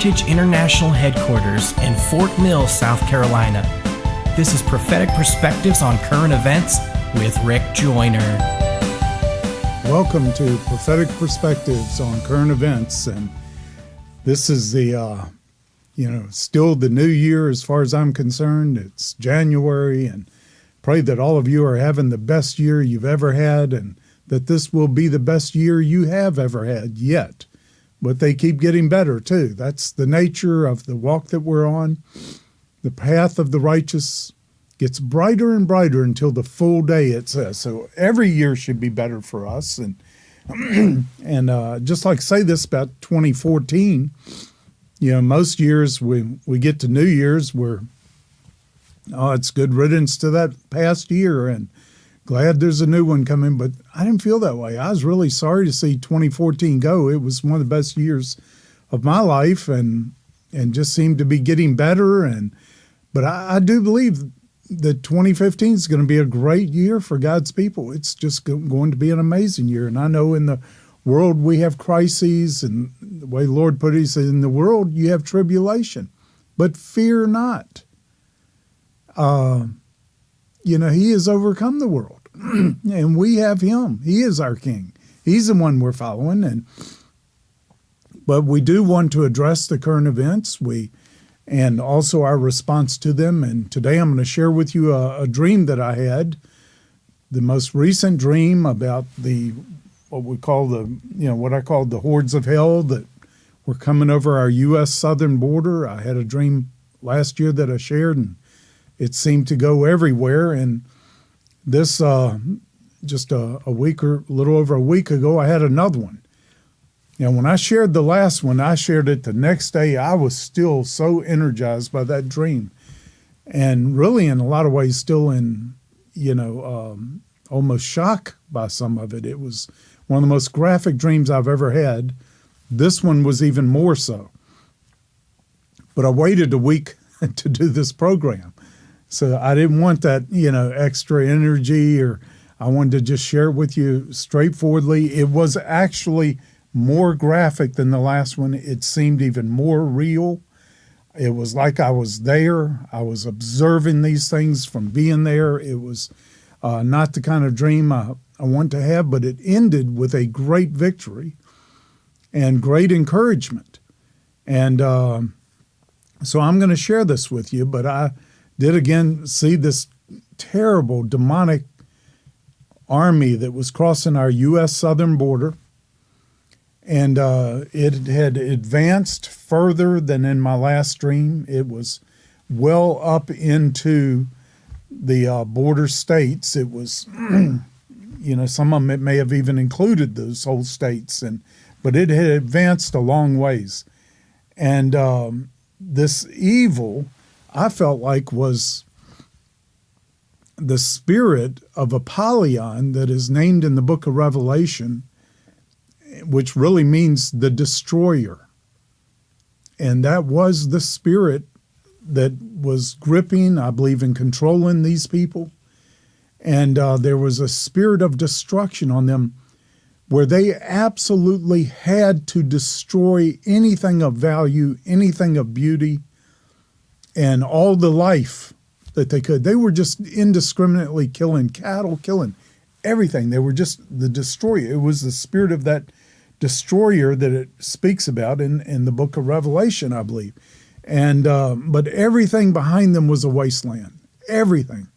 Heritage International Headquarters in Fort Mill, South Carolina. This is Prophetic Perspectives on Current Events with Rick Joyner. Welcome to Prophetic Perspectives on Current Events, and this is the, still the new year as far as I'm concerned. It's January, and pray that all of you are having the best year you've ever had, and that this will be the best year you have ever had yet. But they keep getting better, too. That's the nature of the walk that we're on. The path of the righteous gets brighter and brighter until the full day, it says. So every year should be better for us. And just like say this about 2014, most years we get to New Year's, it's good riddance to that past year and glad there's a new one coming. But I didn't feel that way. I was really sorry to see 2014 go. It was one of the best years of my life and just seemed to be getting better. But I do believe that 2015 is going to be a great year for God's people. It's just going to be an amazing year. And I know in the world we have crises, and the way the Lord put it, he said, in the world you have tribulation, but fear not. He has overcome the world, and we have him. He is our king. He's the one we're following. But we do want to address the current events, and also our response to them. And today I'm going to share with you a dream that I had, the most recent dream about what I call the hordes of hell that were coming over our U.S. southern border. I had a dream last year that I shared, and it seemed to go everywhere. And this, just a week or a little over a week ago, I had another one. When I shared the last one, I shared it the next day. I was still so energized by that dream. And really, in a lot of ways, still in, almost shock by some of it. It was one of the most graphic dreams I've ever had. This one was even more so. But I waited a week to do this program. So I didn't want that, extra energy, or I wanted to just share it with you straightforwardly. It was actually more graphic than the last one. It seemed even more real. It was like I was there. I was observing these things from being there. It was not the kind of dream I want to have, but it ended with a great victory and great encouragement. And so I'm going to share this with you, but I did again see this terrible demonic army that was crossing our U.S. southern border. And it had advanced further than in my last dream. It was well up into the border states. It was, some of them, it may have even included those whole states. But it had advanced a long ways. And this evil, I felt like, was the spirit of Apollyon that is named in the book of Revelation, which really means the destroyer. And that was the spirit that was gripping, I believe, and controlling these people. And there was a spirit of destruction on them where they absolutely had to destroy anything of value, anything of beauty, and all the life that they could. They were just indiscriminately killing cattle, killing everything. They were just the destroyer. It was the spirit of that destroyer that it speaks about in the book of Revelation, I believe. And but everything behind them was a wasteland. Everything.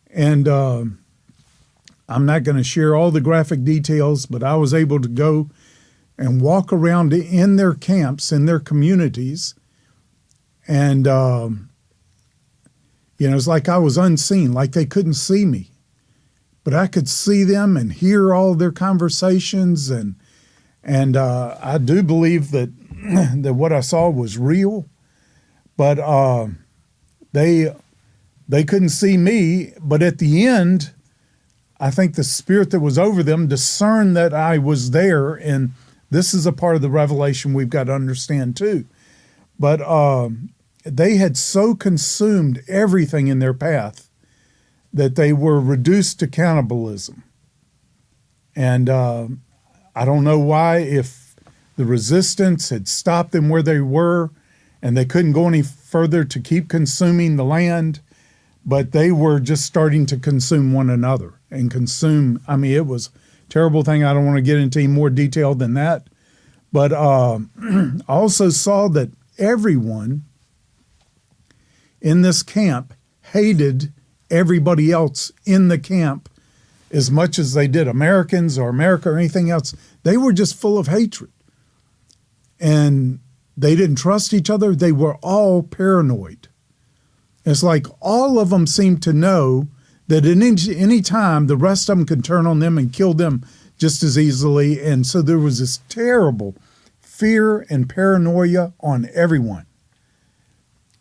And I'm not going to share all the graphic details, but I was able to go and walk around in their camps, in their communities. And, it's like I was unseen, like they couldn't see me. But I could see them and hear all their conversations. And I do believe that what I saw was real. But they couldn't see me. But at the end, I think the spirit that was over them discerned that I was there. And this is a part of the revelation we've got to understand too. But they had so consumed everything in their path that they were reduced to cannibalism. And I don't know why, if The resistance had stopped them where they were, and they couldn't go any further to keep consuming the land, but they were just starting to consume one another and consume. I mean, it was a terrible thing. I don't want to get into any more detail than that. But I also saw that everyone in this camp hated everybody else in the camp as much as they did Americans or America or anything else. They were just full of hatred. And they didn't trust each other. They were all paranoid. It's like all of them seemed to know that at any time the rest of them could turn on them and kill them just as easily. And so there was this terrible fear and paranoia on everyone.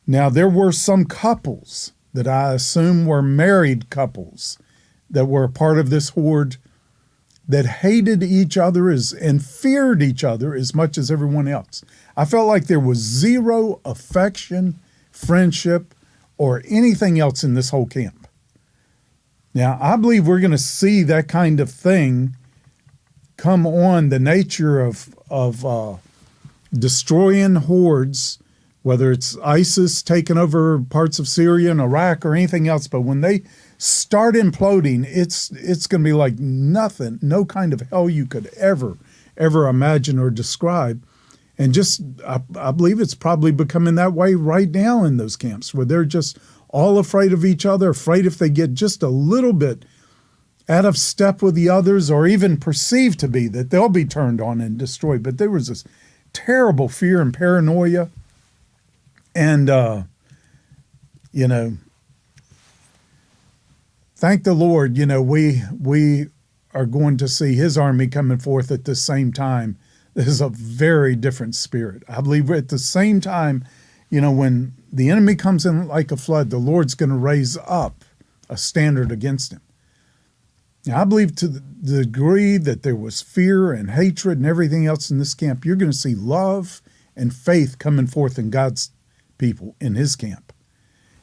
Now, there were some couples that I assume were married couples that were a part of this horde that hated each other and feared each other as much as everyone else. I felt like there was zero affection, friendship, or anything else in this whole camp. Now, I believe we're going to see that kind of thing come on, the nature of destroying hordes, whether it's ISIS taking over parts of Syria and Iraq or anything else. But when they start imploding, it's going to be like nothing, no kind of hell you could ever imagine or describe. And just, I believe it's probably becoming that way right now in those camps, where they're just all afraid of each other, afraid if they get just a little bit out of step with the others, or even perceived to be, that they'll be turned on and destroyed. But there was this terrible fear and paranoia. And, thank the Lord, we are going to see his army coming forth at the same time. This is a very different spirit. I believe at the same time, when the enemy comes in like a flood, the Lord's going to raise up a standard against him. Now, I believe to the degree that there was fear and hatred and everything else in this camp, you're going to see love and faith coming forth in God's people in his camp.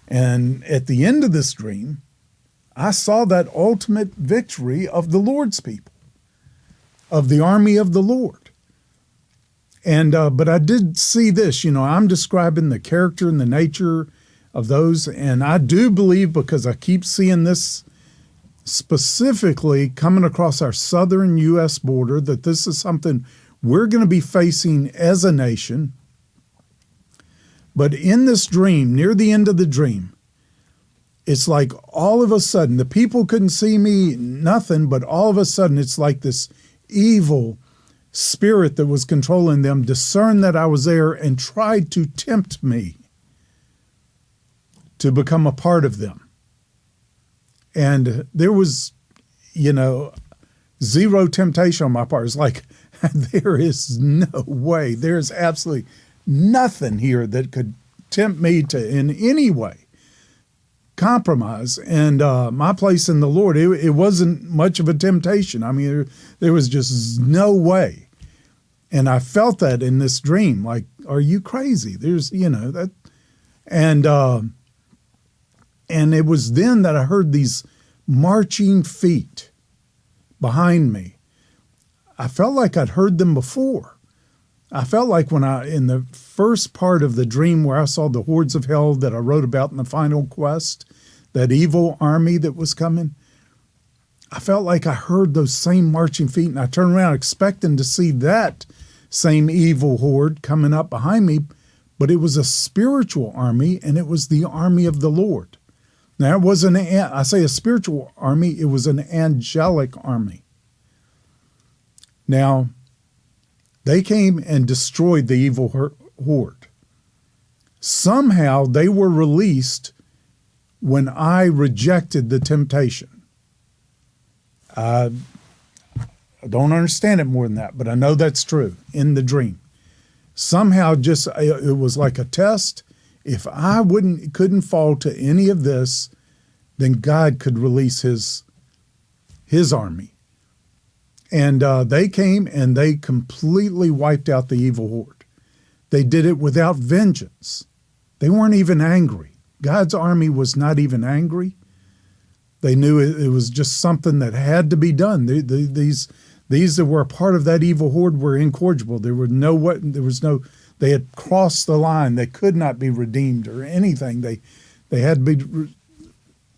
And at the end of this dream, I saw that ultimate victory of the Lord's people, of the army of the Lord. And but I did see this, I'm describing the character and the nature of those, and I do believe, because I keep seeing this specifically coming across our southern U.S. border, that this is something we're going to be facing as a nation. But in this dream, near the end of the dream, it's like all of a sudden, the people couldn't see me, nothing, but all of a sudden it's like this evil spirit that was controlling them discerned that I was there and tried to tempt me to become a part of them. And there was, zero temptation on my part. It's like, there is no way, there's absolutely nothing here that could tempt me to in any way compromise. And my place in the Lord, it wasn't much of a temptation. I mean, there was just no way. And I felt that in this dream, like, are you crazy? There's, that. And it was then that I heard these marching feet behind me. I felt like I'd heard them before. I felt like in the first part of the dream where I saw the hordes of hell that I wrote about in the final quest, that evil army that was coming, I felt like I heard those same marching feet, and I turned around expecting to see that same evil horde coming up behind me, but it was a spiritual army, and it was the army of the Lord. Now, it wasn't, I say a spiritual army, it was an angelic army. Now, they came and destroyed the evil horde. Somehow they were released when I rejected the temptation. I don't understand it more than that, but I know that's true in the dream. Somehow it was like a test. If I couldn't fall to any of this, then God could release his army. And they came and they completely wiped out the evil horde. They did it without vengeance. They weren't even angry. God's army was not even angry. They knew it was just something that had to be done. These that were a part of that evil horde were incorrigible. They had crossed the line. They could not be redeemed or anything. They had to be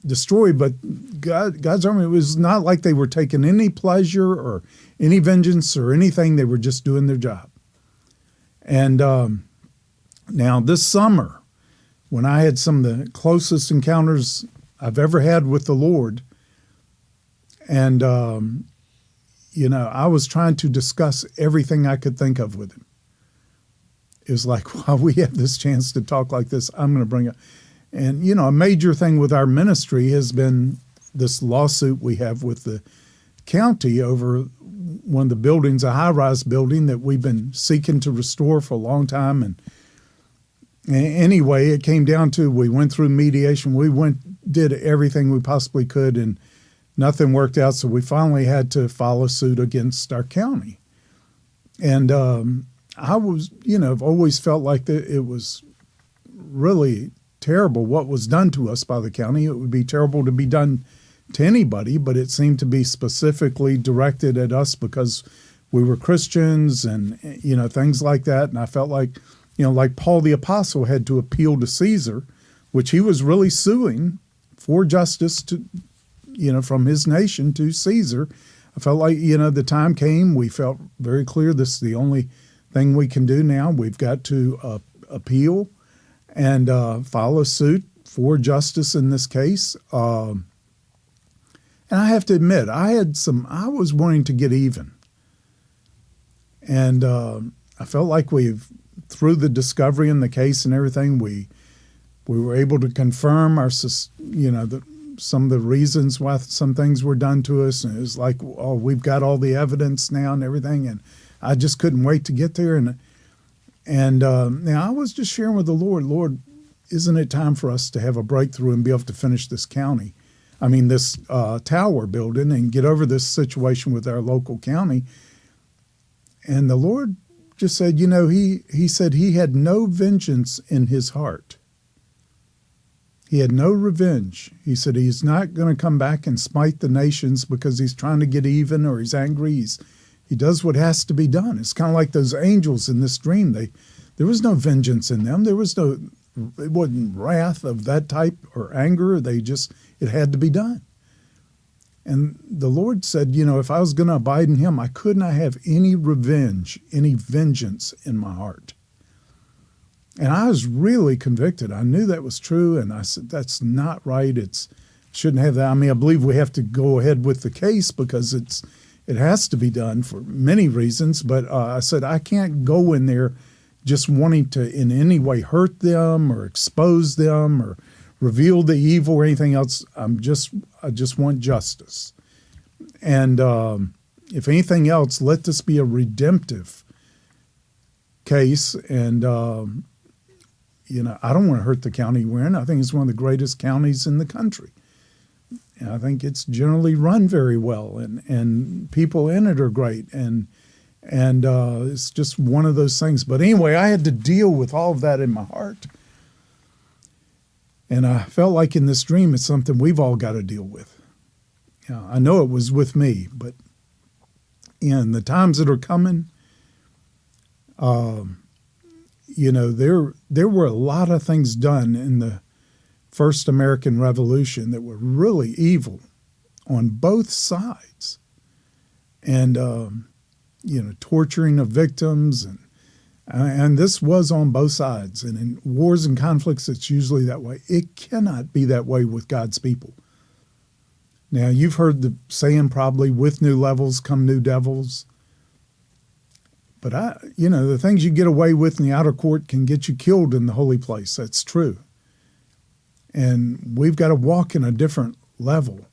destroyed. But God's army, it was not like they were taking any pleasure or any vengeance or anything. They were just doing their job. And now this summer, when I had some of the closest encounters I've ever had with the Lord, and I was trying to discuss everything I could think of with him. It was like, while we have this chance to talk like this, I'm going to bring it. And, a major thing with our ministry has been this lawsuit we have with the county over one of the buildings, a high-rise building that we've been seeking to restore for a long time. And anyway, it came down to, we went through mediation. We did everything we possibly could, and nothing worked out. So we finally had to file suit against our county. And I was, I've always felt like it was really terrible what was done to us by the county. It would be terrible to be done to anybody, but it seemed to be specifically directed at us because we were Christians and, things like that. And I felt like, like Paul the Apostle had to appeal to Caesar, which he was really suing for justice to, from his nation to Caesar. I felt like, the time came, we felt very clear this is the only thing we can do now. We've got to appeal and file a suit for justice in this case. And I have to admit, I was wanting to get even. And I felt like through the discovery in the case and everything, we were able to confirm some of the reasons why some things were done to us. And it was like, oh, we've got all the evidence now and everything. And I just couldn't wait to get there. And now I was just sharing with the Lord, isn't it time for us to have a breakthrough and be able to finish this this tower building and get over this situation with our local county? And the Lord just said, he said he had no vengeance in his heart. He had no revenge. He said he's not going to come back and smite the nations because he's trying to get even or he's angry. He does what has to be done. It's kind of like those angels in this dream. There was no vengeance in them. It wasn't wrath of that type or anger. It had to be done. And the Lord said, if I was going to abide in him, I could not have any revenge, any vengeance in my heart. And I was really convicted. I knew that was true, and I said, that's not right. Shouldn't have that. I believe we have to go ahead with the case because it has to be done for many reasons. But I said, I can't go in there just wanting to in any way hurt them or expose them or reveal the evil or anything else. I just want justice. And if anything else, let this be a redemptive case. And, I don't want to hurt the county we're in. I think it's one of the greatest counties in the country. And I think it's generally run very well, and people in it are great. And it's just one of those things. But anyway, I had to deal with all of that in my heart. And I felt like in this dream, it's something we've all got to deal with. I know it was with me, but in the times that are coming, there were a lot of things done in the first American Revolution that were really evil on both sides. And, torturing of victims. And this was on both sides. And in wars and conflicts, it's usually that way. It cannot be that way with God's people. Now, you've heard the saying probably, with new levels come new devils. But the things you get away with in the outer court can get you killed in the holy place. That's true. And we've got to walk in a different level.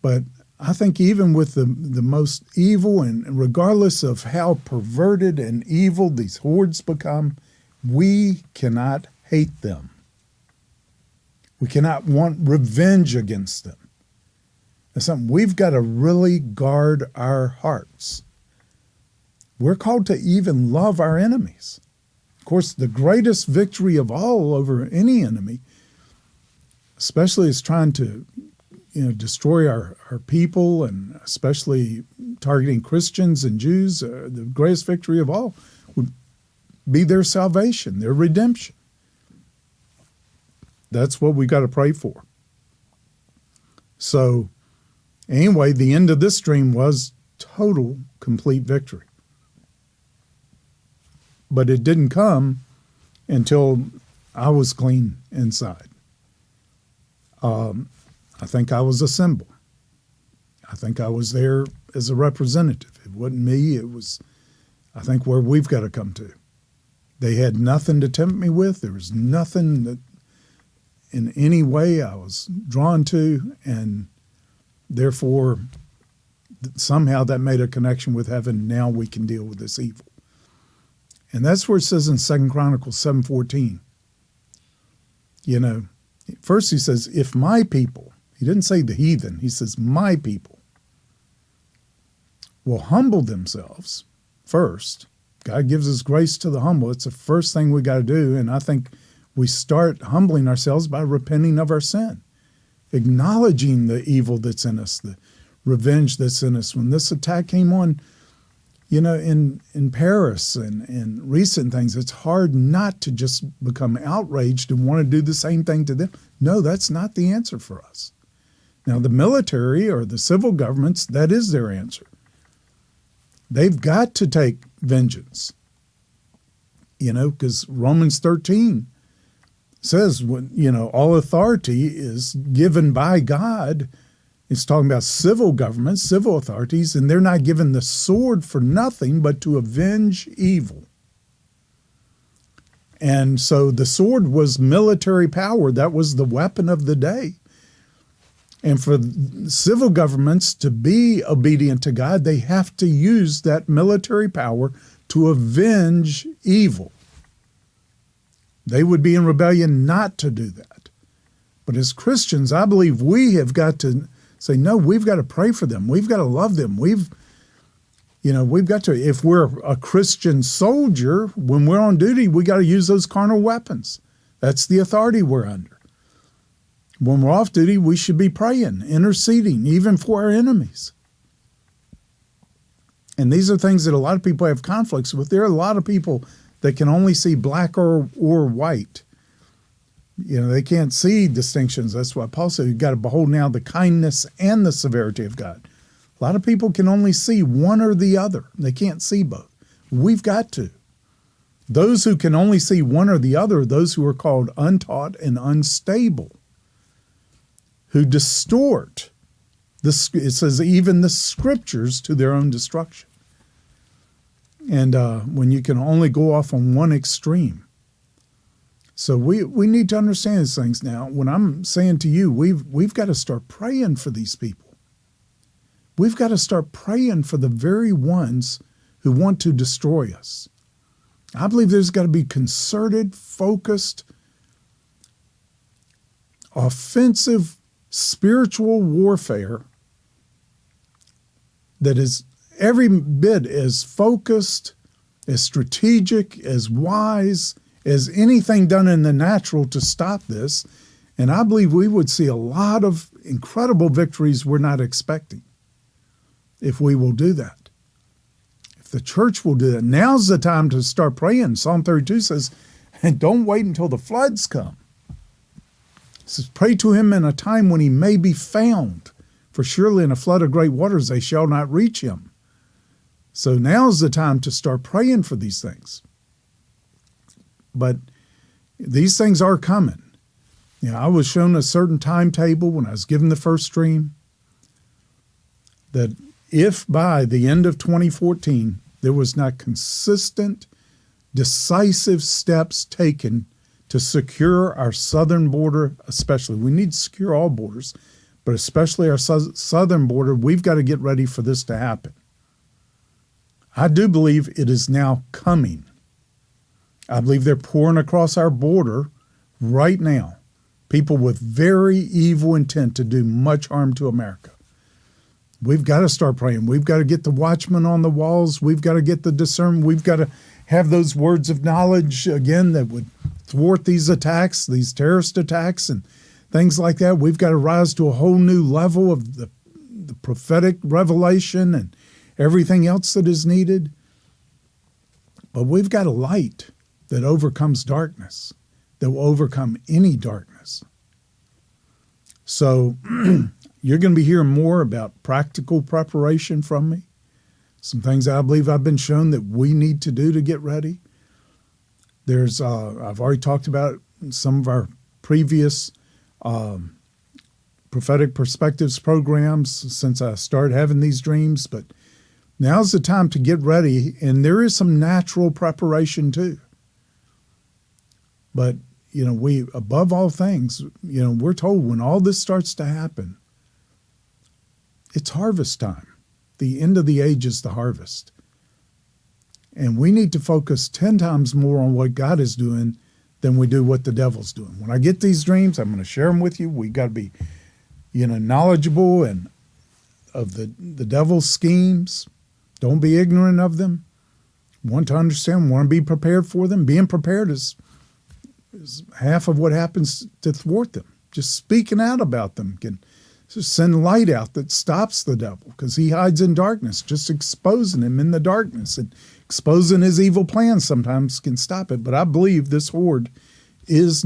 But I think even with the most evil, and regardless of how perverted and evil these hordes become, we cannot hate them. We cannot want revenge against them. That's something we've got to really guard our hearts. We're called to even love our enemies. Of course, the greatest victory of all over any enemy, especially is trying to destroy our people, and especially targeting Christians and Jews, the greatest victory of all would be their salvation, their redemption. That's what we got to pray for. So anyway, the end of this dream was total, complete victory. But it didn't come until I was clean inside. I think I was a symbol. I think I was there as a representative. It wasn't me. It was, I think, where we've got to come to. They had nothing to tempt me with. There was nothing that in any way I was drawn to, and therefore somehow that made a connection with heaven. Now we can deal with this evil. And that's where it says in 2 Chronicles 7:14, first he says, if my people, he didn't say the heathen, he says my people will humble themselves first. God gives us grace to the humble. It's the first thing we got to do. And I think we start humbling ourselves by repenting of our sin, acknowledging the evil that's in us, the revenge that's in us. When this attack came on, in Paris and recent things, it's hard not to just become outraged and want to do the same thing to them. No, that's not the answer for us. Now, the military or the civil governments, that is their answer. They've got to take vengeance, because Romans 13 says, all authority is given by God. It's talking about civil governments, civil authorities, and they're not given the sword for nothing but to avenge evil. And so the sword was military power. That was the weapon of the day. And for civil governments to be obedient to God, they have to use that military power to avenge evil. They would be in rebellion not to do that. But as Christians, I believe we have got to say, no, we've got to pray for them. We've got to love them. We've got to, if we're a Christian soldier, when we're on duty, we got to use those carnal weapons. That's the authority we're under. When we're off duty, we should be praying, interceding, even for our enemies. And these are things that a lot of people have conflicts with. There are a lot of people that can only see black or white. They can't see distinctions. That's why Paul said, you've got to behold now the kindness and the severity of God. A lot of people can only see one or the other. They can't see both. We've got to. Those who can only see one or the other are those who are called untaught and unstable, who distort, it says, even the scriptures to their own destruction. And when you can only go off on one extreme. So we need to understand these things now. When I'm saying to you, we've got to start praying for these people. We've got to start praying for the very ones who want to destroy us. I believe there's got to be concerted, focused, offensive spiritual warfare that is every bit as focused, as strategic, as wise as anything done in the natural to stop this. And I believe we would see a lot of incredible victories we're not expecting if we will do that. If the church will do that, now's the time to start praying. Psalm 32 says, and don't wait until the floods come. It says, pray to him in a time when he may be found, for surely in a flood of great waters they shall not reach him. So now's the time to start praying for these things. But these things are coming. I was shown a certain timetable when I was given the first dream, that if by the end of 2014 there was not consistent, decisive steps taken to secure our southern border, especially, we need to secure all borders, but especially our southern border, we've got to get ready for this to happen. I do believe it is now coming. I believe they're pouring across our border right now, people with very evil intent to do much harm to America. We've got to start praying. We've got to get the watchmen on the walls. We've got to get the discernment. We've got to have those words of knowledge, again, that would thwart these attacks, these terrorist attacks, and things like that. We've got to rise to a whole new level of the prophetic revelation and everything else that is needed. But we've got a light that overcomes darkness, that will overcome any darkness. So you're going to be hearing more about practical preparation from me, some things I believe I've been shown that we need to do to get ready. There's I've already talked about some of our previous prophetic perspectives programs since I started having these dreams, but now's the time to get ready, and there is some natural preparation too. But, we, above all things, we're told when all this starts to happen, it's harvest time. The end of the age is the harvest. And we need to focus 10 times more on what God is doing than we do what the devil's doing. When I get these dreams, I'm going to share them with you. We got to be, knowledgeable and of the devil's schemes. Don't be ignorant of them. Want to understand, want to be prepared for them. Being prepared is half of what happens to thwart them. Just speaking out about them can just send light out that stops the devil, because he hides in darkness. Just exposing him in the darkness and exposing his evil plans sometimes can stop it. But I believe this horde is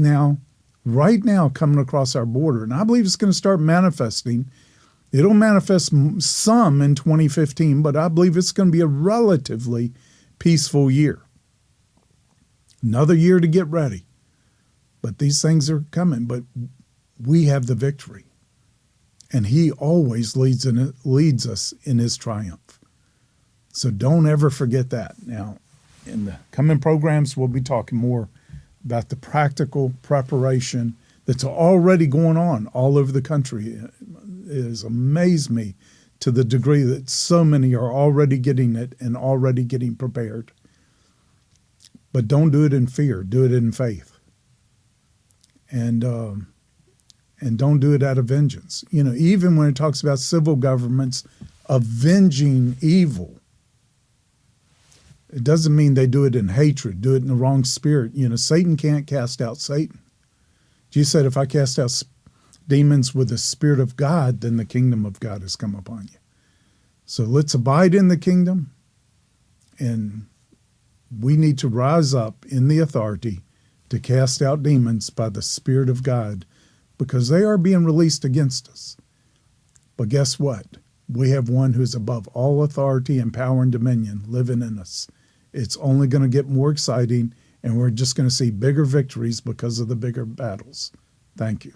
right now coming across our border, and I believe it's going to start manifesting. It'll manifest some in 2015, but I believe it's going to be a relatively peaceful year. Another year to get ready. But these things are coming, but we have the victory. And he always leads us in his triumph. So don't ever forget that. Now, in the coming programs, we'll be talking more about the practical preparation that's already going on all over the country. It has amazed me to the degree that so many are already getting it and already getting prepared. But don't do it in fear. Do it in faith. And don't do it out of vengeance. Even when it talks about civil governments avenging evil, it doesn't mean they do it in hatred, do it in the wrong spirit. Satan can't cast out Satan. Jesus said, if I cast out demons with the Spirit of God, then the kingdom of God has come upon you. So let's abide in the kingdom, and we need to rise up in the authority to cast out demons by the Spirit of God, because they are being released against us. But guess what? We have one who's above all authority and power and dominion living in us. It's only going to get more exciting, and we're just going to see bigger victories because of the bigger battles. Thank you.